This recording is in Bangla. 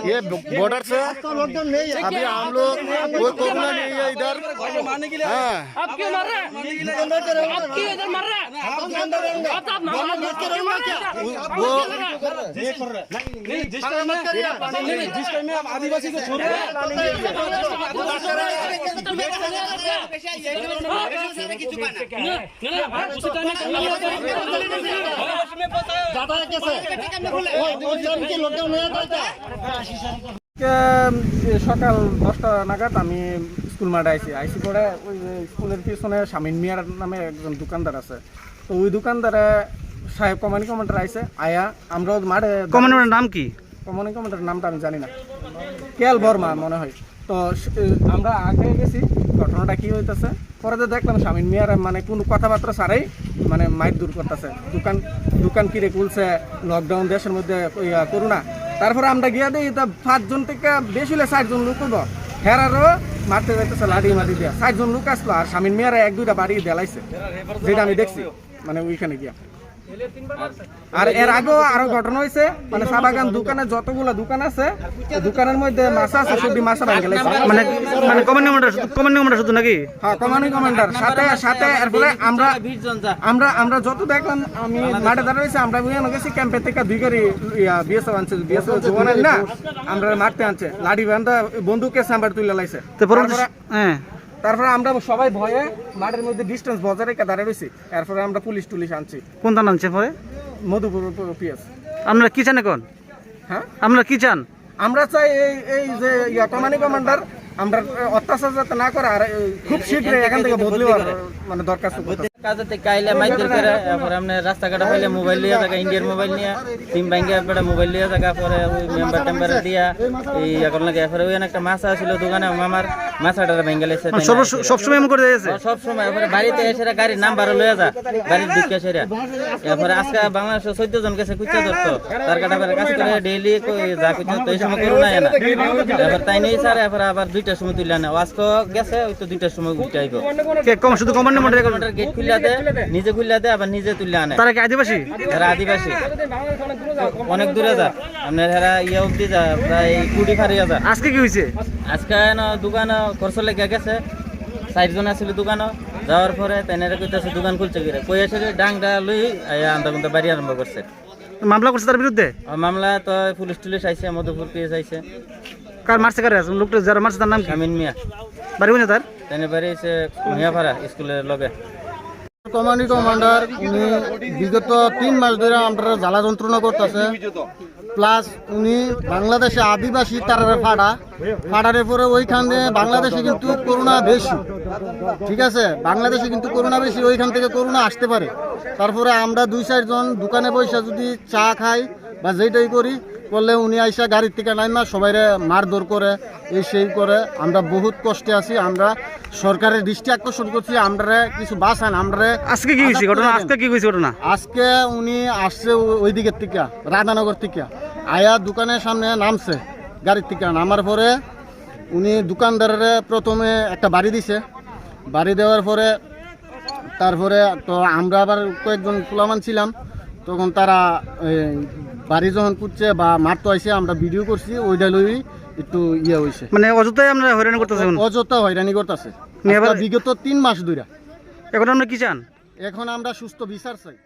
ये बॉर्डर से अभी हम लोग कोई कोबला नहीं है इधर। आप क्यों मार रहे हैं? आप क्यों इधर मार रहे हैं? वो जिस टाइम में आप आदिवासी को छोड़ रहे हैं সকাল 10টা নাগাদ আমি স্কুল মাঠে আইসি পরে ওই স্কুলের পিছনে শামিন মিয়ার নামে একজন দোকানদার আছে। তো ওই দোকানদারে সাহেব কমানি কমান্ডার আইসে আয়া আমরা মাঠে। কমান্ডারের নাম কি? কমানি কমান্ডারের নামটা আমি জানি না, কেএল বর্মা মনে হয়। তো আমরা আগে গেছি, ঘটনাটা কি হইতেছে পরে দেখলাম শামিন মিয়ার মানে কোনো কথাবার্তা ছাড়াই মানে মাইক দূর করতেছে। দোকান কিরে খুলছে, লকডাউন দেশের মধ্যে করোনা। তারপরে আমরা গিয়া দিই তা 5 জন থেকে বেশি হলে 60 জন লোক হইব, হেরারও মারতে যাইতেছে লাঠি মাটি দিয়া। 60 জন লোক আসলো আর শামিন মিয়ার 1-2টা বাড়ি দেলাইছে, যেটা আমি দেখছি মানে ওইখানে গিয়া। আর এর আগেও আরো ঘটনা হয়েছে, মানে সাবাগান দোকানে যতগুলো দোকান আছে দোকানের মধ্যে মাছ আছে, সবজি মাছ ভাঙে গেছে। মানে কমান্ডার শুধু নাকি? হ্যাঁ, কমান্ডার সাথে এরপরে আমরা যত দেখলাম, আমি মাঠে দাঁড়িয়েছি, আমরা গেছি ক্যাম্পের থেকে 2 গাড়ি বিএসএফ আনছে, বিএসএফ জোয়ানের না আমরা মারতে আনছে, লাঠি বান্ধা বন্দুকে সাম্বার তুলে লাইছে। তারপরে আমরা সবাই ভয়ে মাঠের মধ্যে ডিস্টেন্স বজায় রেখে দাঁড়িয়ে রয়েছি। এরপরে আমরা পুলিশ আনছি। কোন থানা আনছে পরে? মধুপুর পিএস। আপনারা কি চান এখন? হ্যাঁ, আপনারা কি চান? আমরা চাই এই যে কমানি কমান্ডার আমরা অত্যাচার যাতে না করে, আর খুব শীঘ্রই এখান থেকে বদলি মানে দরখাস্ত করতে। কাজে থেকে আইলে মাইকেল করে পরে আপনি রাস্তাঘাটে পাইলে মোবাইল লিয়ে থাকা, ইন্ডিয়ার মোবাইল নিয়ে সিম ব্যাংকে পেটা মোবাইল লিয়ে থাকা, পরে ওই মেম্বার টেম্বার দিয়া এই এখন লাগে। পরে ওই একটা মাছ ছিল দোকানে, মামার মাছাটা ভেঙে লেছে সবসময় এমন করে দিয়েছে সবসময়। এরপরে বাড়িতে এসে গাড়ির নাম্বার লয়ে যা, বাড়ির দিকে সেরা। এরপরে আজকে বাংলাদেশের 14 জন গেছে কুচা ধরতো, তার কাটা পরে কাজ করে ডেইলি যা কুচা তো এই সময় করোনা না। এরপর তাই নেই স্যার, এরপরে আবার 2টার সময় তুলে আনে। আজকে গেছে ওই তো 2টার সময় উঠে আইব। শুধু কমান্ডার গেট খুলে নিজে খুললে দেয়, আবার নিজে তুললে আনে। তারা কি আদিবাসী? এরা আদিবাসী, অনেক দূরে যা আপনার। এরা ইয়ে অব্দি যা প্রায় 20 ফারিয়া যা। আজকে কি হয়েছে? আজকে দোকান খরচ লেগে গেছে, 4 জন আসছিল দোকানও। যাওয়ার পরে তাইনারা কইতাছে দোকান খুলছে কিরে, কই এসে ডাংটা লই আন্দা গুন্দা বাড়ি আরম্ভ করছে। মামলা করছে তার বিরুদ্ধে? মামলা তো পুলিশ টুলিশ আইছে, মধুপুর পিএস আইছে। কার মারছে? কার আছে লোকটা যারা মারছে তার নাম কি? শামিন মিয়া। বাড়ি কোনে তার? তাইনে বাড়ি হইছে মিয়াপাড়া স্কুলের লগে। কমানি কমান্ডার উনি বিগত 3 মাস ধরে আমরা জ্বালা যন্ত্রণা করতেছে, প্লাস উনি বাংলাদেশে আদিবাসী তারা ফাটারের পরে ওইখানে বাংলাদেশে কিন্তু করোনা বেশি, ঠিক আছে, বাংলাদেশে কিন্তু করোনা বেশি, ওইখান থেকে করোনা আসতে পারে। তারপরে আমরা 2-4 জন দোকানে বসে যদি চা খাই বা যেটাই করি করলে উনি আইসা গাড়ির থেকে নাইমা সবাইরে মারধর করে, এই সেই করে। আমরা বহুত কষ্টে আছি, আমরা সরকারের দৃষ্টি আকর্ষণ করছি, আমরা কিছু বাঁচান। আমরা আজকে কি হয়েছে ঘটনা? আজকে উনি আসছে ওই দিকের থেকে, রাধানগর থেকে আয়া দোকানের সামনে নামছে, গাড়ির থেকে নামার পরে উনি দোকানদারের প্রথমে একটা বাড়ি দিছে। বাড়ি দেওয়ার পরে তারপরে তো আমরা আবার কয়েকজন পোলামান ছিলাম, তখন তারা বাড়ি যখন পুড়ছে বা মারতে আইসে আমরা ভিডিও করছি, ওইটা লই একটু ইয়ে হয়েছে। মানে অযথাই আমরা হয়রানি করতেছে, অযথা হয়রানি করতেছে বিগত 3 মাস ধরে। এখন আমরা কি চান? এখন আমরা সুস্থ বিচার চাই।